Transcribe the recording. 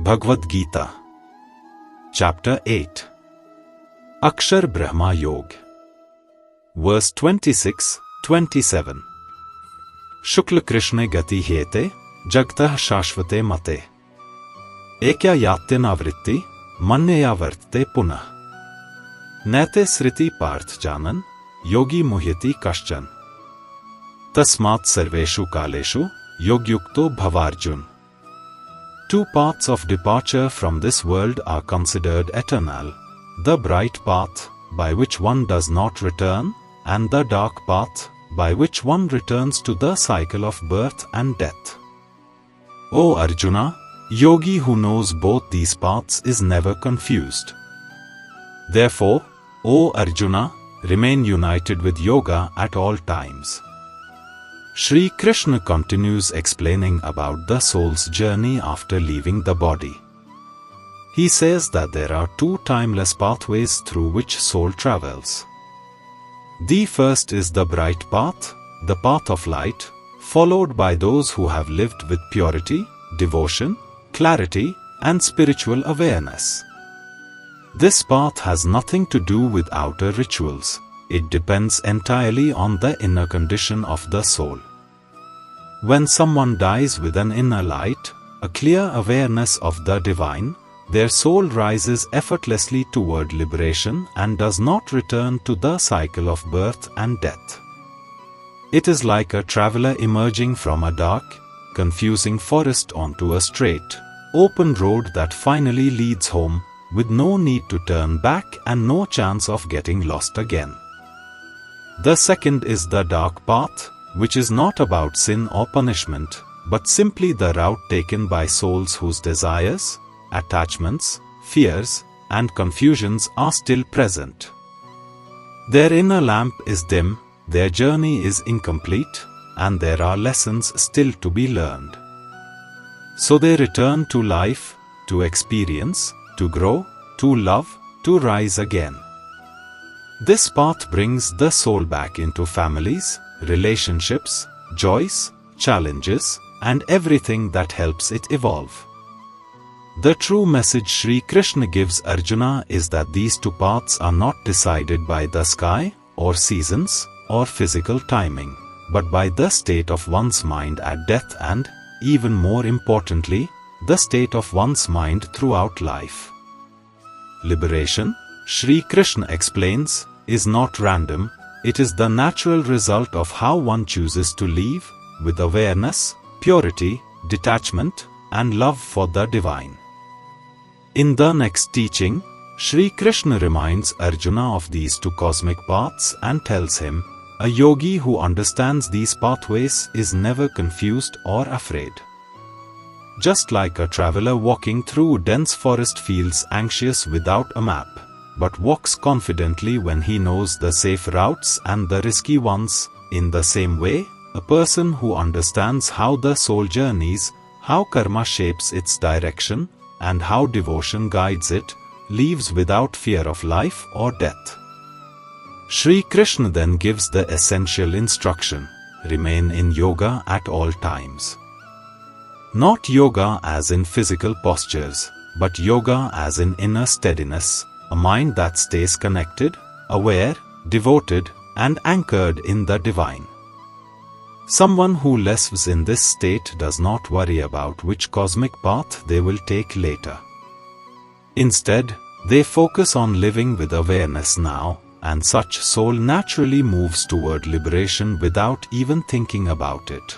Bhagavad Gita, Chapter 8, Akshar Brahma Yog, Verse 26-27. Shukla Krishna Gati Hete, Jagtah Shashvate Mate. Ekya Yatyana Vritti, Manyaya Vartte Punah. Nete Sriti Parth Janan, Yogi Muhyati Kaschan. Tasmat Sarveshu Kaleshu, Yogyukto Bhavarjun. Two paths of departure from this world are considered eternal, the bright path, by which one does not return, and the dark path, by which one returns to the cycle of birth and death. O Arjuna, yogi who knows both these paths is never confused. Therefore, O Arjuna, remain united with yoga at all times. Shri Krishna continues explaining about the soul's journey after leaving the body. He says that there are two timeless pathways through which soul travels. The first is the bright path, the path of light, followed by those who have lived with purity, devotion, clarity, and spiritual awareness. This path has nothing to do with outer rituals. It depends entirely on the inner condition of the soul. When someone dies with an inner light, a clear awareness of the divine, their soul rises effortlessly toward liberation and does not return to the cycle of birth and death. It is like a traveler emerging from a dark, confusing forest onto a straight, open road that finally leads home, with no need to turn back and no chance of getting lost again. The second is the dark path, which is not about sin or punishment, but simply the route taken by souls whose desires, attachments, fears, and confusions are still present. Their inner lamp is dim, their journey is incomplete, and there are lessons still to be learned. So they return to life, to experience, to grow, to love, to rise again. This path brings the soul back into families, relationships, joys, challenges, and everything that helps it evolve. The true message Sri Krishna gives Arjuna is that these two paths are not decided by the sky, or seasons, or physical timing, but by the state of one's mind at death and, even more importantly, the state of one's mind throughout life. Liberation, Sri Krishna explains, is not random. It is the natural result of how one chooses to live, with awareness, purity, detachment, and love for the divine. In the next teaching, Sri Krishna reminds Arjuna of these two cosmic paths and tells him, a yogi who understands these pathways is never confused or afraid. Just like a traveler walking through dense forest feels anxious without a map, but walks confidently when he knows the safe routes and the risky ones, in the same way, a person who understands how the soul journeys, how karma shapes its direction, and how devotion guides it, lives without fear of life or death. Sri Krishna then gives the essential instruction: remain in yoga at all times. Not yoga as in physical postures, but yoga as in inner steadiness, a mind that stays connected, aware, devoted, and anchored in the divine. Someone who lives in this state does not worry about which cosmic path they will take later. Instead, they focus on living with awareness now, and such soul naturally moves toward liberation without even thinking about it.